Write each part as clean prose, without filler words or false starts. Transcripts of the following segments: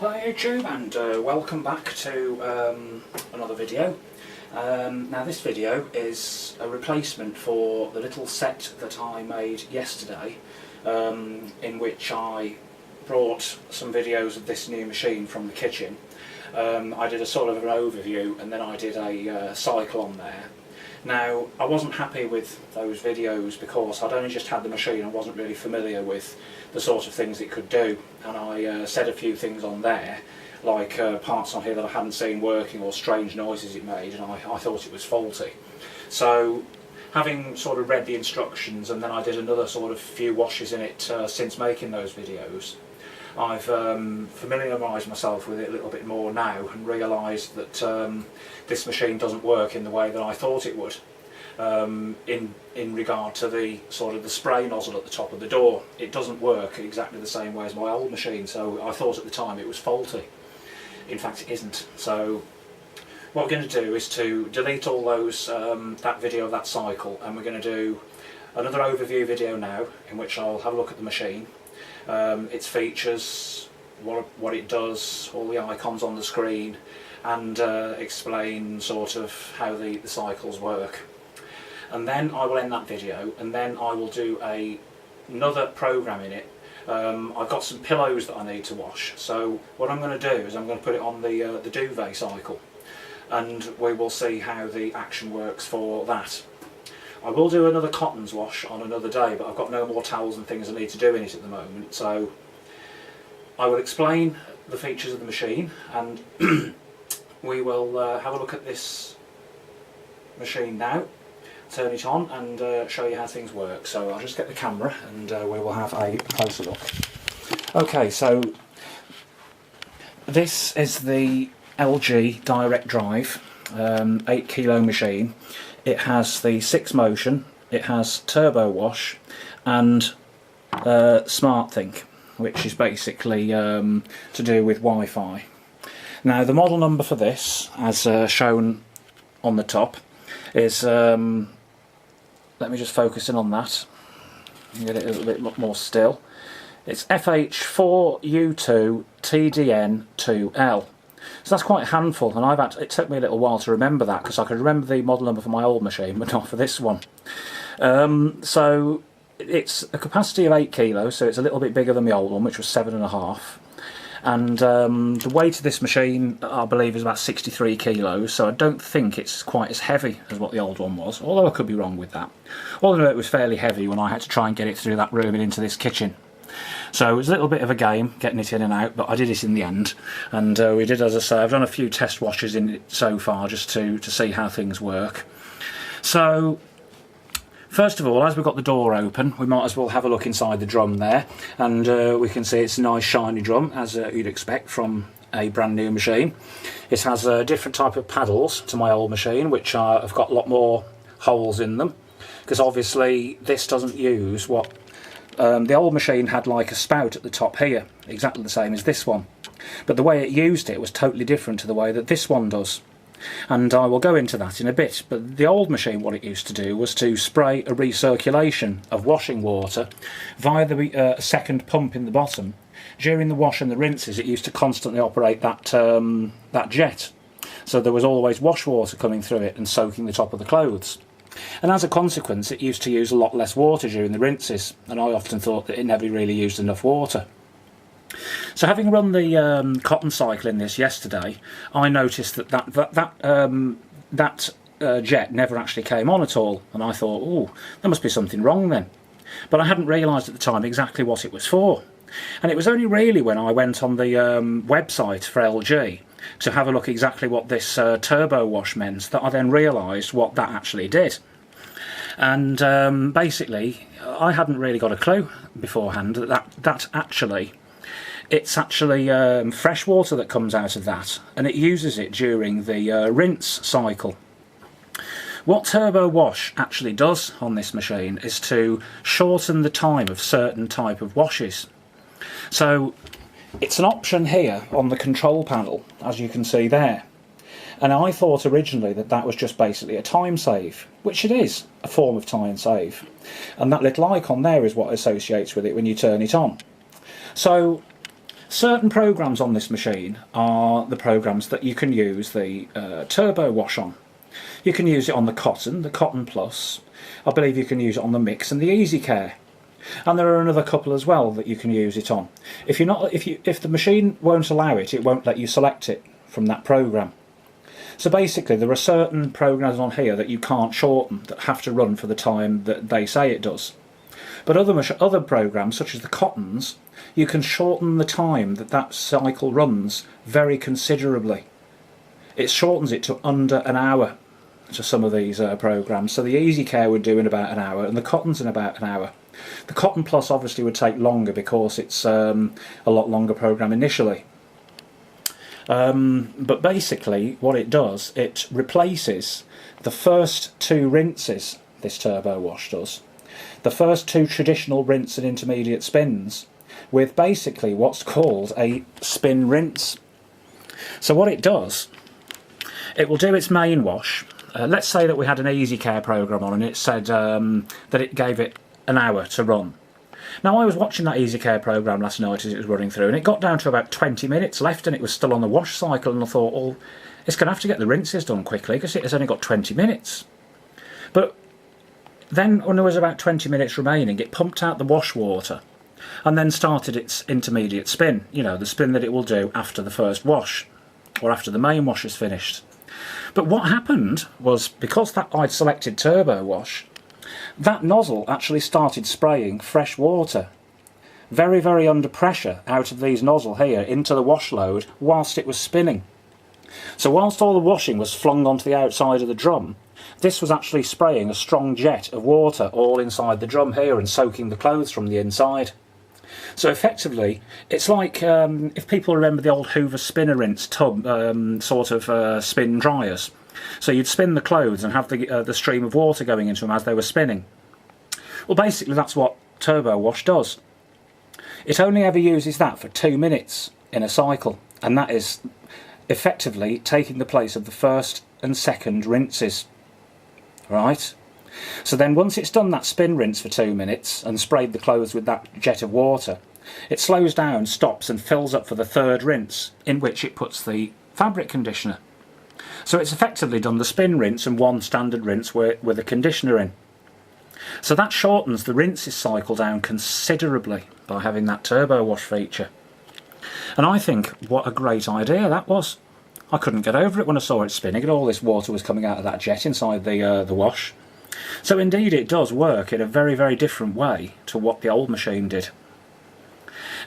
Hi YouTube, and welcome back to another video. Now this video is a replacement for the little set that I made yesterday, in which I brought some videos of this new machine from the kitchen. I did a sort of an overview, and then I did a cycle on there. Now, I wasn't happy with those videos because I'd only just had the machine and wasn't really familiar with the sort of things it could do, and I said a few things on there, like parts on here that I hadn't seen working or strange noises it made, and I thought it was faulty. So, having sort of read the instructions, and then I did another sort of few washes in it since making those videos, I've familiarised myself with it a little bit more now and realised that this machine doesn't work in the way that I thought it would. In regard to the sort of the spray nozzle at the top of the door, it doesn't work exactly the same way as my old machine, so I thought at the time it was faulty. In fact it isn't. So what we're going to do is to delete all those that video of that cycle, and we're going to do another overview video now in which I'll have a look at the machine, its features, what it does, all the icons on the screen, and explain sort of how the cycles work. And then I will end that video, and then I will do another program in it. I've got some pillows that I need to wash, so what I'm going to do is I'm going to put it on the duvet cycle, and we will see how the action works for that. I will do another cottons wash on another day, but I've got no more towels and things I need to do in it at the moment, so I will explain the features of the machine, and we will have a look at this machine now, turn it on, and show you how things work. So I'll just get the camera and we will have a closer look. Okay, so this is the LG Direct Drive 8 kilo machine. It has the 6 motion, it has turbo wash, and SmartThink, which is basically to do with Wi-Fi. Now the model number for this, as shown on the top, is, let me just focus in on that and get it a little bit more still. It's FH4U2TDN2L. So that's quite a handful, and it took me a little while to remember that, because I could remember the model number for my old machine but not for this one. So it's a capacity of 8 kilos, so it's a little bit bigger than the old one, which was 7.5. And the weight of this machine, I believe, is about 63 kilos, so I don't think it's quite as heavy as what the old one was, although I could be wrong with that. All I know, it was fairly heavy when I had to try and get it through that room and into this kitchen. So it was a little bit of a game getting it in and out, but I did it in the end, and we did, as I say, I've done a few test washes in it so far just to see how things work. So first of all, as we've got the door open, we might as well have a look inside the drum there, and we can see it's a nice shiny drum, as you'd expect from a brand new machine. It has a different type of paddles to my old machine, which have got a lot more holes in them, because obviously this doesn't use what the old machine had, like a spout at the top here, exactly the same as this one, but the way it used it was totally different to the way that this one does. And I will go into that in a bit, but the old machine, what it used to do was to spray a recirculation of washing water via the second pump in the bottom. During the wash and the rinses, it used to constantly operate that that jet, so there was always wash water coming through it and soaking the top of the clothes. And as a consequence, it used to use a lot less water during the rinses, and I often thought that it never really used enough water. So having run the cotton cycle in this yesterday, I noticed that jet never actually came on at all, and I thought, oh, there must be something wrong then. But I hadn't realised at the time exactly what it was for. And it was only really when I went on the website for LG to have a look exactly what this turbo wash meant that I then realised what that actually did. And basically, I hadn't really got a clue beforehand that actually, it's actually fresh water that comes out of that, and it uses it during the rinse cycle. What turbo wash actually does on this machine is to shorten the time of certain type of washes. So it's an option here on the control panel, as you can see there. And I thought originally that that was just basically a time save, which it is, a form of time save. And that little icon there is what associates with it when you turn it on. So Certain programs on this machine are the programs that you can use the turbo wash on. You can use it on the Cotton Plus. I believe you can use it on the Mix and the Easy Care. And there are another couple as well that you can use it on. If the machine won't allow it, it won't let you select it from that program. So basically there are certain programs on here that you can't shorten, that have to run for the time that they say it does. But other programs, such as the Cottons, you can shorten the time that cycle runs very considerably. It shortens it to under an hour to some of these programs. So the Easy Care would do in about an hour, and the Cottons in about an hour. The Cotton Plus obviously would take longer because it's a lot longer program initially. But basically what it does, it replaces the first 2 rinses, this turbo wash does. The first 2 traditional rinse and intermediate spins with basically what's called a spin rinse. So what it does, it will do its main wash. Let's say that we had an Easy Care program on and it said that it gave it an hour to run. Now I was watching that Easy Care program last night as it was running through, and it got down to about 20 minutes left and it was still on the wash cycle, and I thought, well, it's going to have to get the rinses done quickly because it has only got 20 minutes. But then when there was about 20 minutes remaining, it pumped out the wash water and then started its intermediate spin, you know, the spin that it will do after the first wash or after the main wash is finished. But what happened was, because that I'd selected turbo wash, that nozzle actually started spraying fresh water, very, very under pressure, out of these nozzle here into the wash load whilst it was spinning. So whilst all the washing was flung onto the outside of the drum, this was actually spraying a strong jet of water all inside the drum here and soaking the clothes from the inside. So effectively, it's like, if people remember the old Hoover spinner rinse tub sort of spin dryers. So you'd spin the clothes and have the stream of water going into them as they were spinning. Well, basically that's what turbo wash does. It only ever uses that for 2 minutes in a cycle, and that is effectively taking the place of the first and second rinses. Right? So then once it's done that spin rinse for 2 minutes and sprayed the clothes with that jet of water, it slows down, stops and fills up for the third rinse, in which it puts the fabric conditioner. So it's effectively done the spin rinse and one standard rinse with a conditioner in. So that shortens the rinses cycle down considerably by having that turbo wash feature. And I think what a great idea that was. I couldn't get over it when I saw it spinning and all this water was coming out of that jet inside the wash. So indeed it does work in a very, very different way to what the old machine did.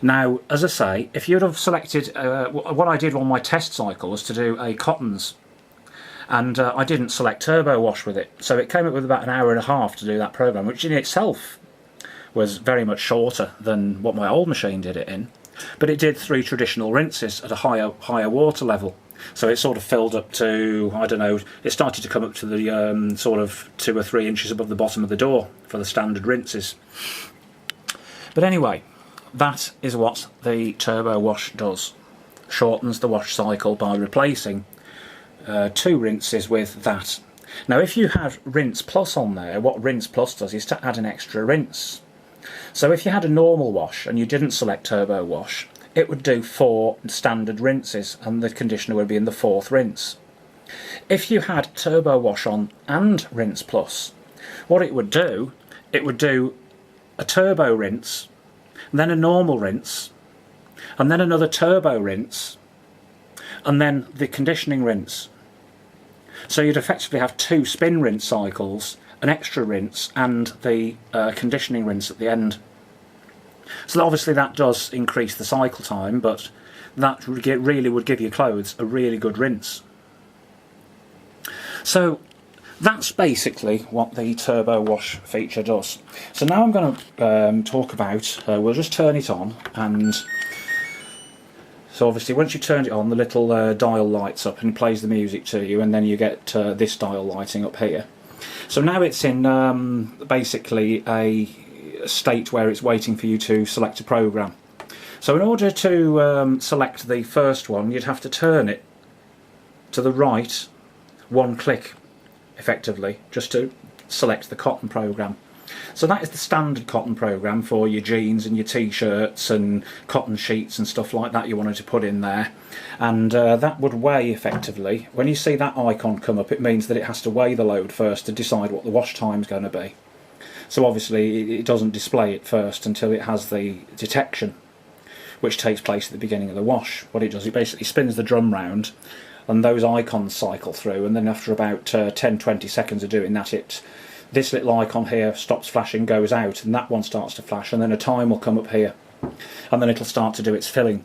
Now, as I say, if you'd have selected, what I did on my test cycle was to do a Cottons, and I didn't select turbo wash with it, so it came up with about an hour and a half to do that program, which in itself was very much shorter than what my old machine did it in, but it did 3 traditional rinses at a higher water level. So it sort of filled up to, I don't know, it started to come up to the sort of 2 or 3 inches above the bottom of the door for the standard rinses. But anyway, that is what the turbo wash does. Shortens the wash cycle by replacing 2 rinses with that. Now if you have Rinse Plus on there, what Rinse Plus does is to add an extra rinse. So if you had a normal wash and you didn't select turbo wash, it would do 4 standard rinses and the conditioner would be in the 4th rinse. If you had turbo wash on and Rinse Plus, what it would do a turbo rinse, then a normal rinse, and then another turbo rinse, and then the conditioning rinse. So you'd effectively have 2 spin rinse cycles, an extra rinse and the conditioning rinse at the end. So obviously that does increase the cycle time, but that really would give your clothes a really good rinse. So that's basically what the turbo wash feature does. So now I'm going to talk about, we'll just turn it on, and so obviously once you've turned it on, the little dial lights up and plays the music to you, and then you get this dial lighting up here. So now it's in basically a state where it's waiting for you to select a program. So in order to select the first one, you'd have to turn it to the right 1 click effectively, just to select the Cotton program. So that is the standard cotton program for your jeans and your t-shirts and cotton sheets and stuff like that you wanted to put in there. And that would weigh effectively. When you see that icon come up, it means that it has to weigh the load first to decide what the wash time is going to be. So obviously it doesn't display it first until it has the detection, which takes place at the beginning of the wash. What it does, it basically spins the drum round and those icons cycle through, and then after about 10-20 seconds of doing that, this little icon here stops flashing, goes out, and that one starts to flash, and then a time will come up here, and then it'll start to do its filling.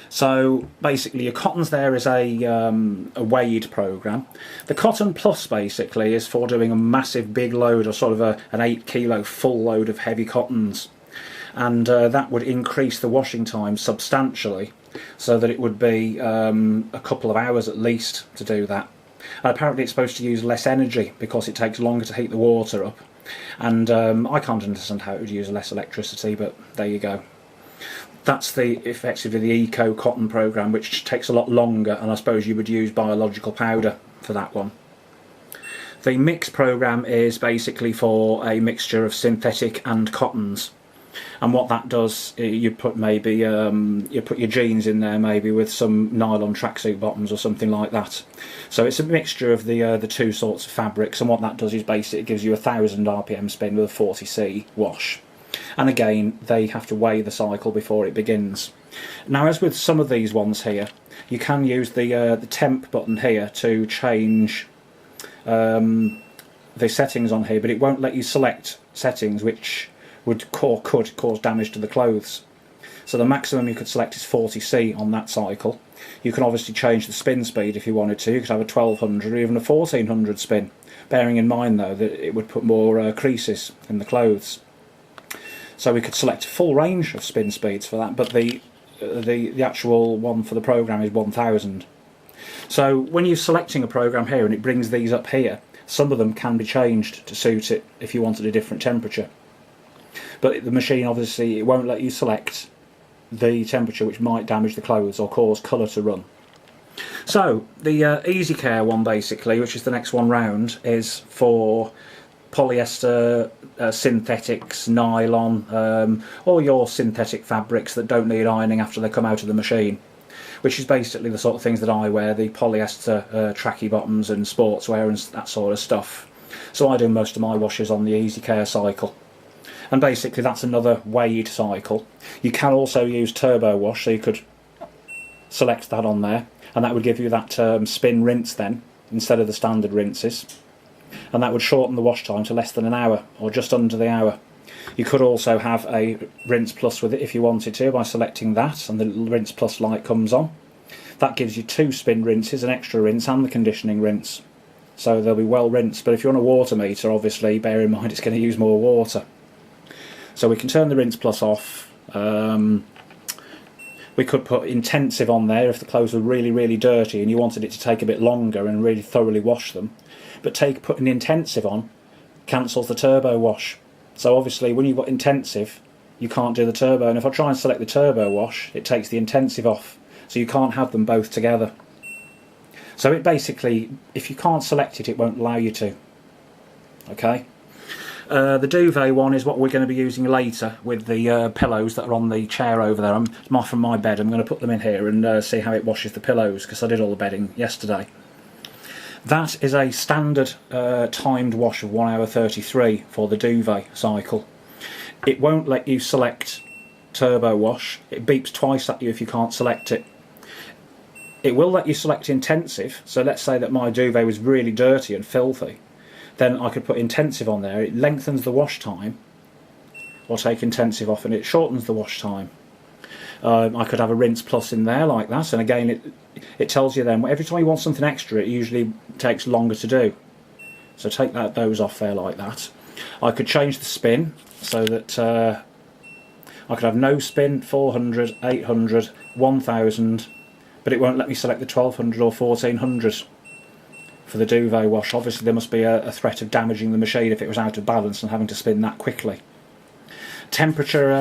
So basically your cottons there is a weighed program. The Cotton Plus basically is for doing a massive big load, or sort of an 8 kilo full load of heavy cottons, and that would increase the washing time substantially, so that it would be a couple of hours at least to do that. And apparently it's supposed to use less energy because it takes longer to heat the water up, and I can't understand how it would use less electricity, but there you go. That's effectively the Eco Cotton program, which takes a lot longer, and I suppose you would use biological powder for that one. The Mix program is basically for a mixture of synthetic and cottons. And what that does, you put maybe you put your jeans in there, maybe with some nylon tracksuit bottoms or something like that. So it's a mixture of the two sorts of fabrics, and what that does is basically it gives you 1000 RPM spin with a 40C wash. And again, they have to weigh the cycle before it begins. Now, as with some of these ones here, you can use the temp button here to change the settings on here, but it won't let you select settings which could cause damage to the clothes. So the maximum you could select is 40C on that cycle. You can obviously change the spin speed if you wanted to. You could have a 1200 or even a 1400 spin, bearing in mind though that it would put more creases in the clothes. So we could select a full range of spin speeds for that, but the actual one for the program is 1000. So when you're selecting a program here and it brings these up here, some of them can be changed to suit it if you wanted a different temperature. But the machine, obviously, it won't let you select the temperature which might damage the clothes or cause colour to run. So the Easy Care one, basically, which is the next one round, is for polyester, synthetics, nylon, all your synthetic fabrics that don't need ironing after they come out of the machine, which is basically the sort of things that I wear, the polyester tracky bottoms and sportswear and that sort of stuff. So I do most of my washes on the Easy Care cycle. And basically that's another weighed cycle. You can also use turbo wash, so you could select that on there, and that would give you that spin rinse then, instead of the standard rinses. And that would shorten the wash time to less than an hour, or just under the hour. You could also have a Rinse Plus with it if you wanted to, by selecting that, and the Rinse Plus light comes on. That gives you 2 spin rinses, an extra rinse and the conditioning rinse. So they'll be well rinsed, but if you're on a water meter, obviously bear in mind it's going to use more water. So we can turn the Rinse Plus off. We could put intensive on there if the clothes were really, really dirty and you wanted it to take a bit longer and really thoroughly wash them. But putting intensive on cancels the turbo wash. So obviously when you've got intensive, you can't do the turbo. And if I try and select the turbo wash, it takes the intensive off. So you can't have them both together. So it basically, if you can't select it, it won't allow you to. Okay? The duvet one is what we're going to be using later with the pillows that are on the chair over there. From my bed, I'm going to put them in here and see how it washes the pillows, because I did all the bedding yesterday. That is a standard timed wash of 1 hour 33 for the duvet cycle. It won't let you select turbo wash. It beeps twice at you if you can't select it. It will let you select intensive, so let's say that my duvet was really dirty and filthy. Then I could put intensive on there. It lengthens the wash time, or take intensive off, and it shortens the wash time. I could have a Rinse Plus in there like that, and again it tells you then every time you want something extra, it usually takes longer to do. So take those off there like that. I could change the spin so that I could have no spin, 400, 800, 1000, but it won't let me select the 1200 or 1400. For the duvet wash. Obviously there must be a threat of damaging the machine if it was out of balance and having to spin that quickly. Temperature,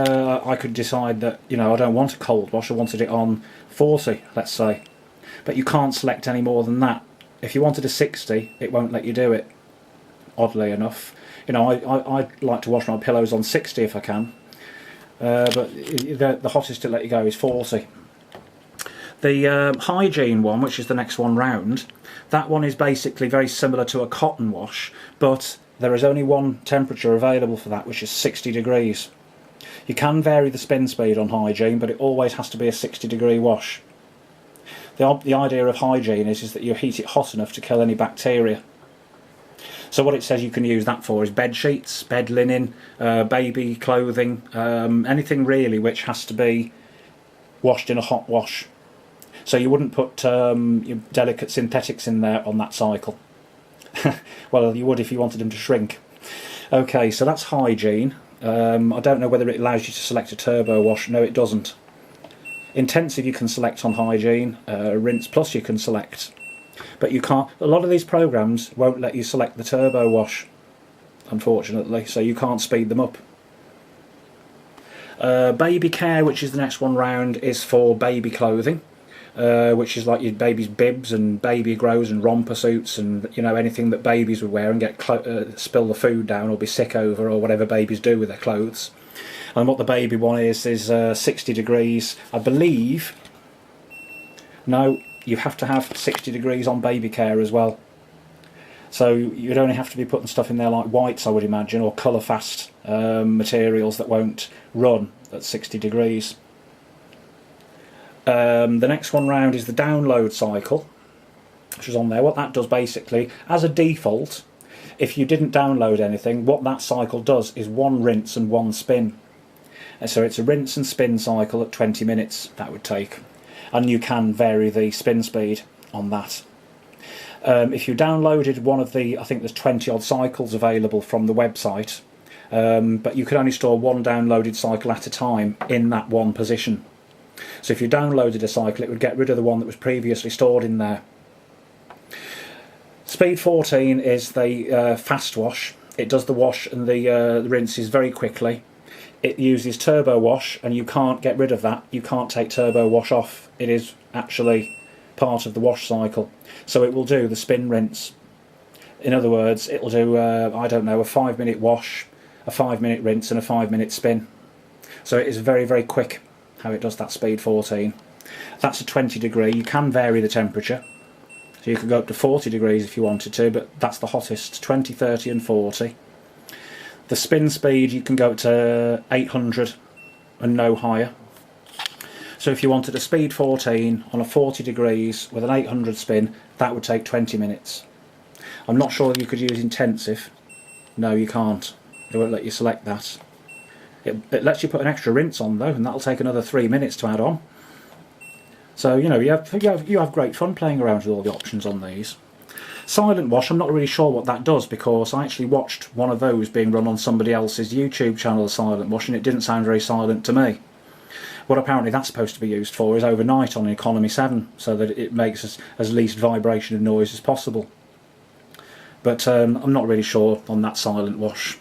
I could decide that, you know, I don't want a cold wash, I wanted it on 40, let's say. But you can't select any more than that. If you wanted a 60, it won't let you do it, oddly enough. You know, I like to wash my pillows on 60 if I can, but the hottest to let you go is 40. The Hygiene one, which is the next one round, that one is basically very similar to a cotton wash, but there is only one temperature available for that, which is 60 degrees. You can vary the spin speed on Hygiene, but it always has to be a 60-degree wash. The idea of Hygiene is that you heat it hot enough to kill any bacteria. So what it says you can use that for is bed sheets, bed linen, baby clothing, anything really which has to be washed in a hot wash. So you wouldn't put your delicate synthetics in there on that cycle. Well, you would if you wanted them to shrink. Okay, so that's Hygiene. I don't know whether it allows you to select a turbo wash. No, it doesn't. Intensive you can select on Hygiene. Rinse Plus you can select. But you can't. A lot of these programs won't let you select the turbo wash, unfortunately, so you can't speed them up. Baby Care, which is the next one round, is for baby clothing, which is like your baby's bibs and baby grows and romper suits and, you know, anything that babies would wear and get spill the food down or be sick over, or whatever babies do with their clothes. And what the baby one is 60 degrees, I believe. No, you have to have 60 degrees on Baby Care as well. So you'd only have to be putting stuff in there like whites, I would imagine, or colour fast materials that won't run at 60 degrees. The next one round is the download cycle, which is on there. What that does basically, as a default, if you didn't download anything, what that cycle does is one rinse and one spin. And so it's a rinse and spin cycle at 20 minutes that would take. And you can vary the spin speed on that. If you downloaded one of the, I think there's 20 odd cycles available from the website, but you could only store one downloaded cycle at a time in that one position. So if you downloaded a cycle, it would get rid of the one that was previously stored in there. Speed 14 is the fast wash. It does the wash and the rinses very quickly. It uses turbo wash, and you can't get rid of that. You can't take turbo wash off. It is actually part of the wash cycle. So it will do the spin rinse. In other words, it will do, I don't know, a 5-minute wash, a 5-minute rinse and a 5-minute spin. So it is very, very quick how it does that speed 14. That's a 20 degree. You can vary the temperature. So you could go up to 40 degrees if you wanted to, but that's the hottest, 20, 30 and 40. The spin speed you can go up to 800 and no higher. So if you wanted a speed 14 on a 40 degrees with an 800 spin, that would take 20 minutes. I'm not sure if you could use intensive. No, you can't. They won't let you select that. It lets you put an extra rinse on though, and that'll take another 3 minutes to add on. So, you know, you have great fun playing around with all the options on these. Silent wash, I'm not really sure what that does, because I actually watched one of those being run on somebody else's YouTube channel, Silent Wash, and it didn't sound very silent to me. What apparently that's supposed to be used for is overnight on an Economy 7, so that it makes as least vibration and noise as possible. But I'm not really sure on that Silent Wash.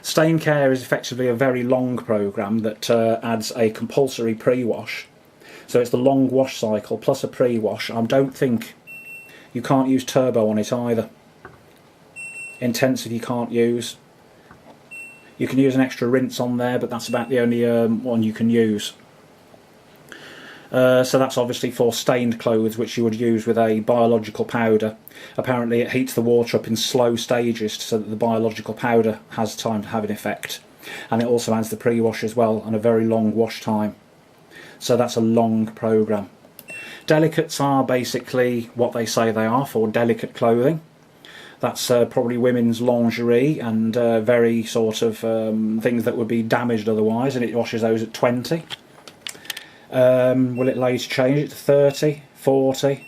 Stain Care is effectively a very long programme that adds a compulsory pre-wash. So it's the long wash cycle plus a pre-wash. I don't think you can't use turbo on it either. Intensive you can't use. You can use an extra rinse on there, but that's about the only one you can use. So that's obviously for stained clothes, which you would use with a biological powder. Apparently it heats the water up in slow stages so that the biological powder has time to have an effect. And it also adds the pre-wash as well, and a very long wash time. So that's a long programme. Delicates are basically what they say they are, for delicate clothing. That's probably women's lingerie and very sort of things that would be damaged otherwise, and it washes those at 20. Will it allow you to change it to 30, 40?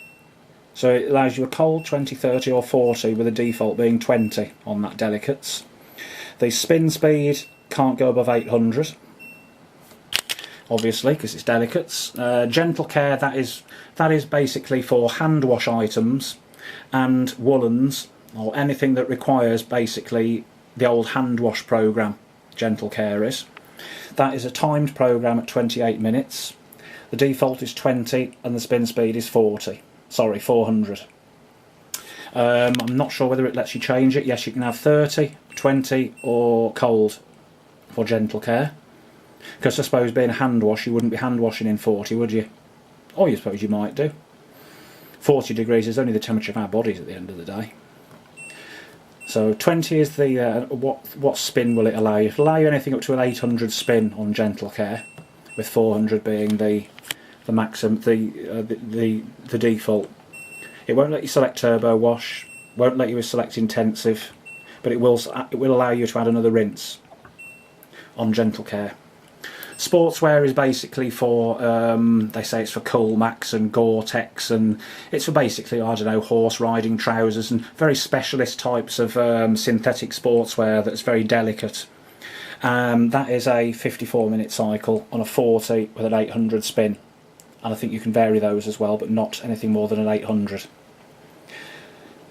So it allows you a cold 20, 30 or 40, with the default being 20 on that delicates. The spin speed can't go above 800. Obviously, because it's delicates. Gentle Care, that is basically for hand wash items and woolens, or anything that requires basically the old hand wash programme. Gentle Care is. That is a timed programme at 28 minutes. The default is 20 and the spin speed is 40. Sorry, 400. I'm not sure whether it lets you change it. Yes, you can have 30, 20 or cold for gentle care. Because I suppose being a hand wash, you wouldn't be hand washing in 40, would you? Or you suppose you might do. 40 degrees is only the temperature of our bodies at the end of the day. So 20 is the what spin will it allow you? It'll allow you anything up to an 800 spin on gentle care, with 400 being the maximum, the default. It won't let you select turbo wash, won't let you select intensive, but it will allow you to add another rinse on gentle care. Sportswear is basically for, they say it's for Coolmax and Gore-Tex, and it's for basically, I don't know, horse riding trousers and very specialist types of synthetic sportswear that's very delicate. That is a 54-minute cycle on a 40 with an 800 spin, and I think you can vary those as well, but not anything more than an 800.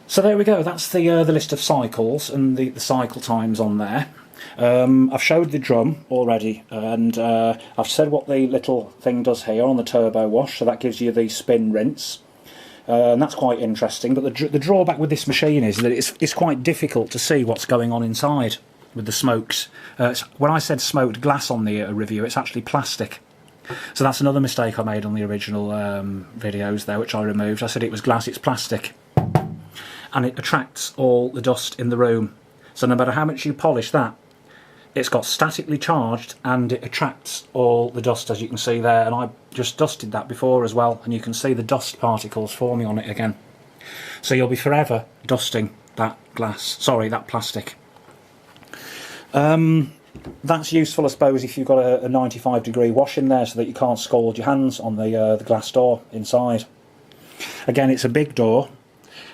So there we go, that's the list of cycles and the cycle times on there. I've showed the drum already, and I've said what the little thing does here on the turbo wash, so that gives you the spin rinse, and that's quite interesting. But the drawback with this machine is that it's quite difficult to see what's going on inside with the smokes. When I said smoked glass on the review, it's actually plastic. So that's another mistake I made on the original videos there, which I removed. I said it was glass, it's plastic, and it attracts all the dust in the room. So no matter how much you polish that, it's got statically charged and it attracts all the dust, as you can see there, and I just dusted that before as well, and you can see the dust particles forming on it again. So you'll be forever dusting that glass, sorry, that plastic. That's useful, I suppose, if you've got a 95-degree wash in there so that you can't scald your hands on the glass door inside. Again, it's a big door,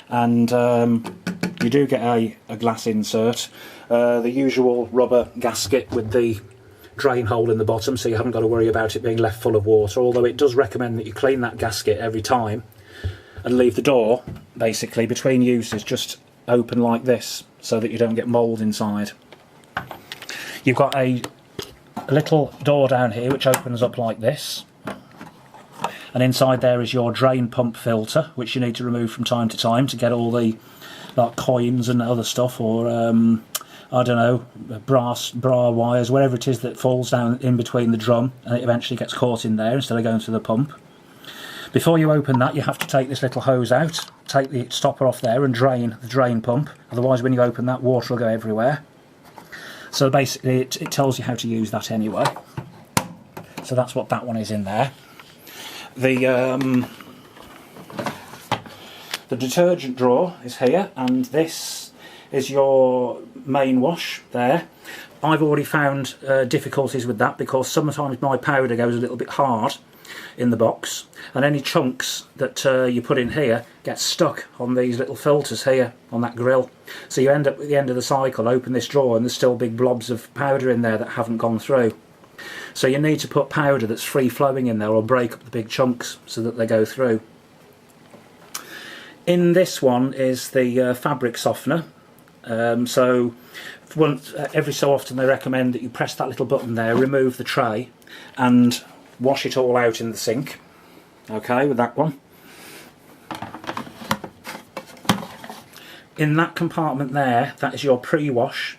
and you do get a glass insert, the usual rubber gasket with the drain hole in the bottom, so you haven't got to worry about it being left full of water, although it does recommend that you clean that gasket every time and leave the door, basically, between uses just open like this so that you don't get mould inside. You've got a little door down here which opens up like this, and inside there is your drain pump filter, which you need to remove from time to time to get all the like coins and other stuff, or I don't know, bra wires, whatever it is that falls down in between the drum and it eventually gets caught in there instead of going to the pump. Before you open that, you have to take this little hose out, take the stopper off there and drain the drain pump, otherwise when you open that, water will go everywhere. So basically it tells you how to use that anyway. So that's what that one is in there. The detergent drawer is here, and this is your main wash there. I've already found difficulties with that because sometimes my powder goes a little bit hard in the box, and any chunks that you put in here get stuck on these little filters here on that grill. So you end up at the end of the cycle, open this drawer, and there's still big blobs of powder in there that haven't gone through. So you need to put powder that's free flowing in there, or break up the big chunks so that they go through. In this one is the fabric softener. So every so often they recommend that you press that little button there, remove the tray, and wash it all out in the sink. Okay, with that one. In that compartment there, that is your pre-wash.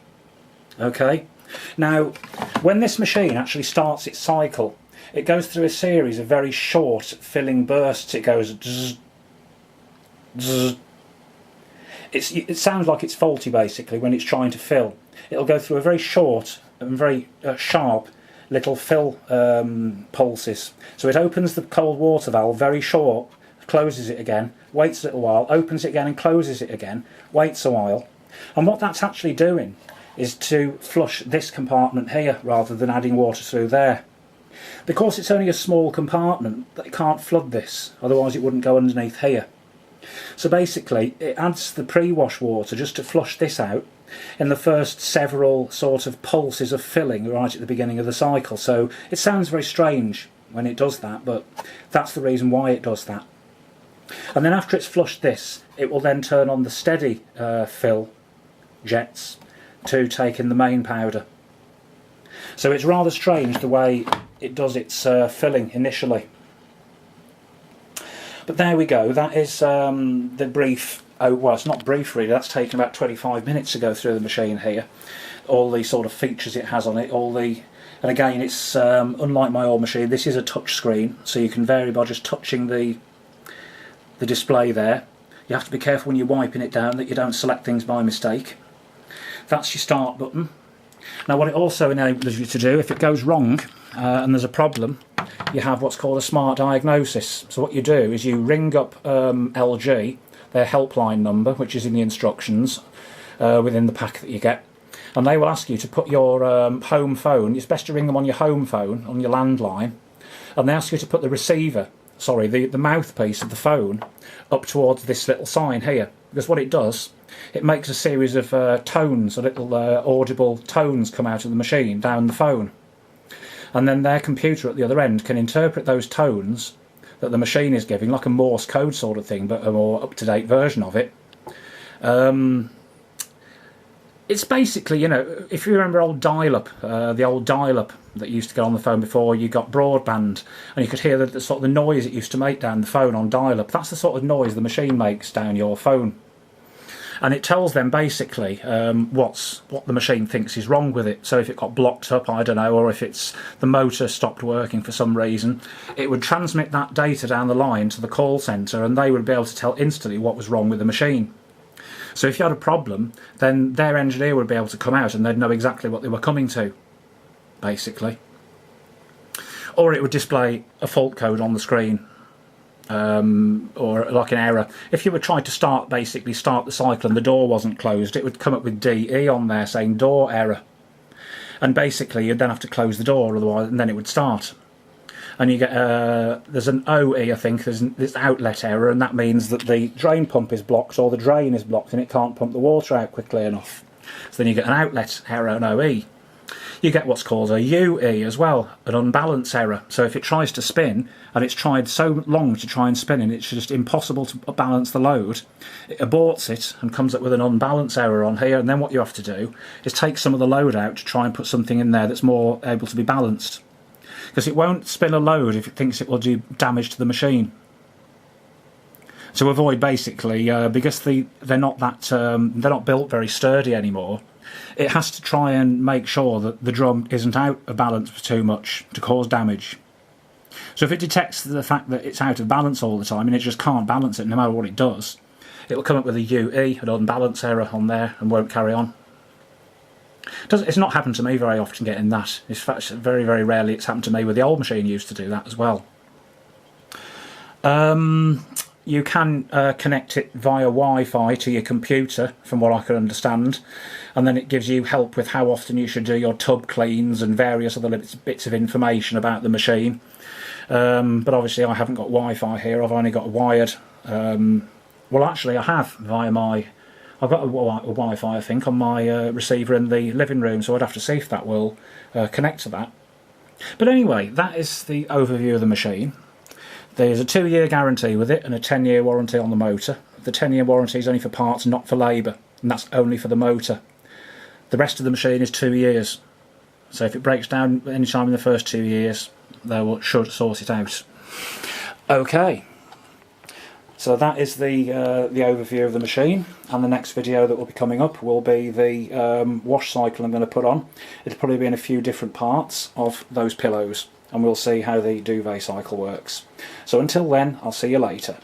Okay. Now, when this machine actually starts its cycle, it goes through a series of very short filling bursts. It goes zzz, zzz. It sounds like it's faulty basically when it's trying to fill. It'll go through a very short and very sharp little fill pulses. So it opens the cold water valve very short, closes it again, waits a little while, opens it again and closes it again, waits a while. And what that's actually doing is to flush this compartment here rather than adding water through there. Because it's only a small compartment, it can't flood this, otherwise it wouldn't go underneath here. So basically it adds the pre-wash water just to flush this out in the first several sort of pulses of filling right at the beginning of the cycle. So it sounds very strange when it does that, but that's the reason why it does that. And then after it's flushed this, it will then turn on the steady fill jets to take in the main powder. So it's rather strange the way it does its filling initially. But there we go, that is the brief oh well, it's not brief really, that's taken about 25 minutes to go through the machine here. All the sort of features it has on it, and again, it's unlike my old machine, this is a touch screen, so you can vary by just touching the display there. You have to be careful when you're wiping it down that you don't select things by mistake. That's your start button. Now what it also enables you to do, if it goes wrong and there's a problem, you have what's called a smart diagnosis. So what you do is you ring up LG, their helpline number, which is in the instructions within the pack that you get, and they will ask you to put your home phone, it's best to ring them on your home phone, on your landline, and they ask you to put the receiver, sorry, the mouthpiece of the phone up towards this little sign here, because what it does, it makes a series of tones, little audible tones come out of the machine down the phone, and then their computer at the other end can interpret those tones that the machine is giving, like a Morse code sort of thing, but a more up-to-date version of it. It's basically, you know, if you remember old dial-up, the old dial-up that used to get on the phone before you got broadband, and you could hear the sort of the noise it used to make down the phone on dial-up. That's the sort of noise the machine makes down your phone, and it tells them basically what the machine thinks is wrong with it. So if it got blocked up, I don't know, or if it's the motor stopped working for some reason, it would transmit that data down the line to the call centre, and they would be able to tell instantly what was wrong with the machine. So if you had a problem, then their engineer would be able to come out and they'd know exactly what they were coming to, basically. Or it would display a fault code on the screen, or like an error. If you were trying to start the cycle and the door wasn't closed, it would come up with DE on there saying door error. And basically you'd then have to close the door, otherwise, and then it would start. And you get there's an OE, I think, there's this outlet error, and that means that the drain pump is blocked or the drain is blocked and it can't pump the water out quickly enough. So then you get an outlet error, an OE. You get what's called a UE as well, an unbalance error. So if it tries to spin, and it's tried so long to try and spin and it's just impossible to balance the load, it aborts it and comes up with an unbalance error on here, and then what you have to do is take some of the load out to try and put something in there that's more able to be balanced. Because it won't spin a load if it thinks it will do damage to the machine. To avoid, basically, because they're not built very sturdy anymore, it has to try and make sure that the drum isn't out of balance for too much to cause damage. So if it detects the fact that it's out of balance all the time and it just can't balance it no matter what it does, it will come up with a UE, an unbalance error on there, and won't carry on. It's not happened to me very often getting that. In fact, very, very rarely it's happened to me. With the old machine used to do that as well. You can connect it via Wi-Fi to your computer, from what I can understand, and then it gives you help with how often you should do your tub cleans and various other bits of information about the machine. But obviously I haven't got Wi-Fi here, I've only got wired. Well, actually I have via I've got a Wi-Fi, I think, on my receiver in the living room, so I'd have to see if that will connect to that. But anyway, that is the overview of the machine. There's a 2-year guarantee with it and a 10-year warranty on the motor. The 10-year warranty is only for parts, not for labour, and that's only for the motor. The rest of the machine is 2 years. So if it breaks down any time in the first 2 years, they should sort it out. Okay. So that is the overview of the machine, and the next video that will be coming up will be the wash cycle I'm going to put on. It'll probably be in a few different parts of those pillows, and we'll see how the duvet cycle works. So until then, I'll see you later.